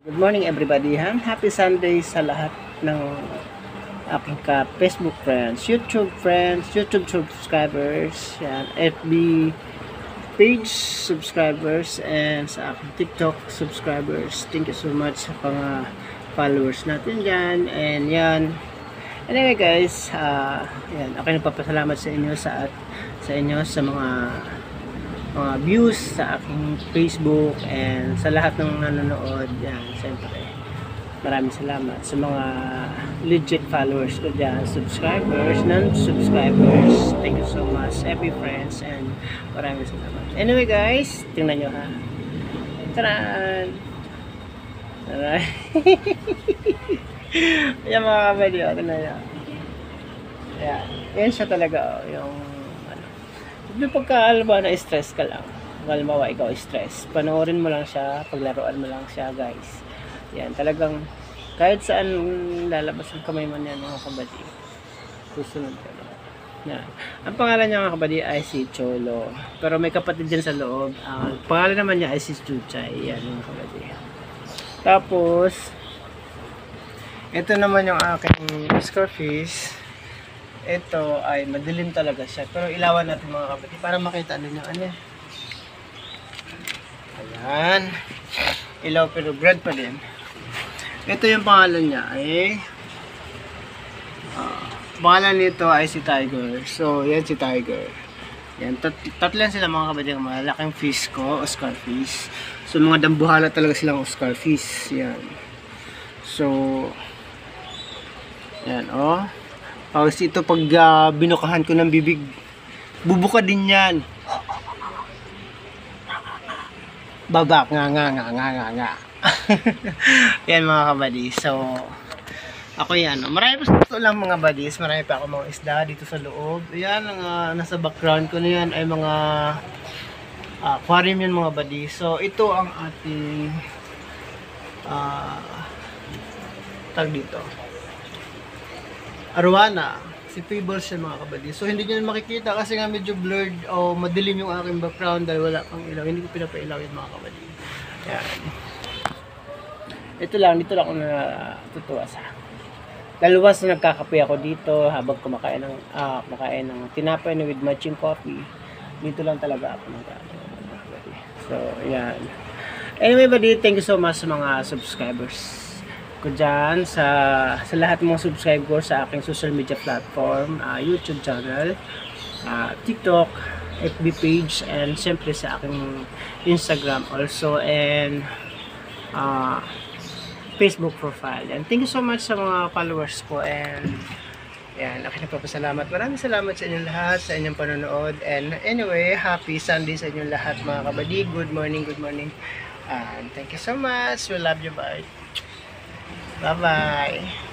Good morning everybody. Happy Sunday sa lahat ng aking Facebook friends, YouTube friends, YouTube subscribers, yan, FB page subscribers, and sa aking TikTok subscribers. Thank you so much sa mga followers natin dyan. And yan. Anyway guys, yan, ako nagpapasalamat sa inyo sa mga views sa aking Facebook and sa lahat ng nanonood. Yan, siyempre maraming salamat sa mga legit followers ko dyan, subscribers, non-subscribers. Thank you so much, happy friends, and maraming salamat. Anyway guys, tingnan nyo ha. Taran! Taran! Yan mga kabadyo, tingnan nyo. Yan siya talaga, yung yung pagka na-stress ka lang, halimbawa ikaw stress, panoorin mo lang siya, paglaruan mo lang siya guys. Yan, talagang kahit saan lalabas ang kamay mo niyan mga kabady, susunod ka lang. Yan. Ang pangalan niya mga kabady ay si Cholo, pero may kapatid din sa loob. Pangalan naman niya ay si Chuchay. Yan mga kabady. Tapos ito naman yung aking Scarface. Ito ay madilim talaga siya, pero ilawan natin mga kapatid para makita ninyo ano. Ayan, ilaw pero bread pa din. Ito yung pangalan niya ay pangalan nito ay si Tiger. So yan si Tiger. Yan, tatlo sila mga kapatid, malaking fish ko, Oscar fish. So mga dambuhala talaga silang Oscar fish. Yan. So yan kasi ito pag binukahan ko ng bibig, bubuka din yan. Babak nga. Yan mga kabady. So ako yan. Marami pa ito lang mga buddies. Marami pa ako mga isda dito sa loob. Yan, nasa background ko na yan ay mga aquarium yan mga buddies. So ito ang ating tag dito, arwana, si Fables yan mga kabady. So hindi nyo makikita kasi nga medyo blurred o madilim yung aking background dahil wala pang ilaw. Hindi ko pinapailaw yun mga kabady. Yan. Ito lang, dito lang ako natutuwa sa. Dalawas na nagkakape ako dito habang kumakain ng tinapay na with matching coffee. Dito lang talaga ako nagkakape. So yan. Anyway buddy, thank you so much sa mga subscribers ko dyan, sa lahat ng mga subscribe ko sa aking social media platform, YouTube channel, TikTok, FB page, and siyempre sa aking Instagram also, and Facebook profile. And thank you so much sa mga followers ko, and yan, aking nagpapasalamat. Maraming salamat sa inyong lahat, sa inyong panonood. And anyway, happy Sunday sa inyong lahat mga kabady. Good morning. And thank you so much. We love you. Bye. Bye-bye.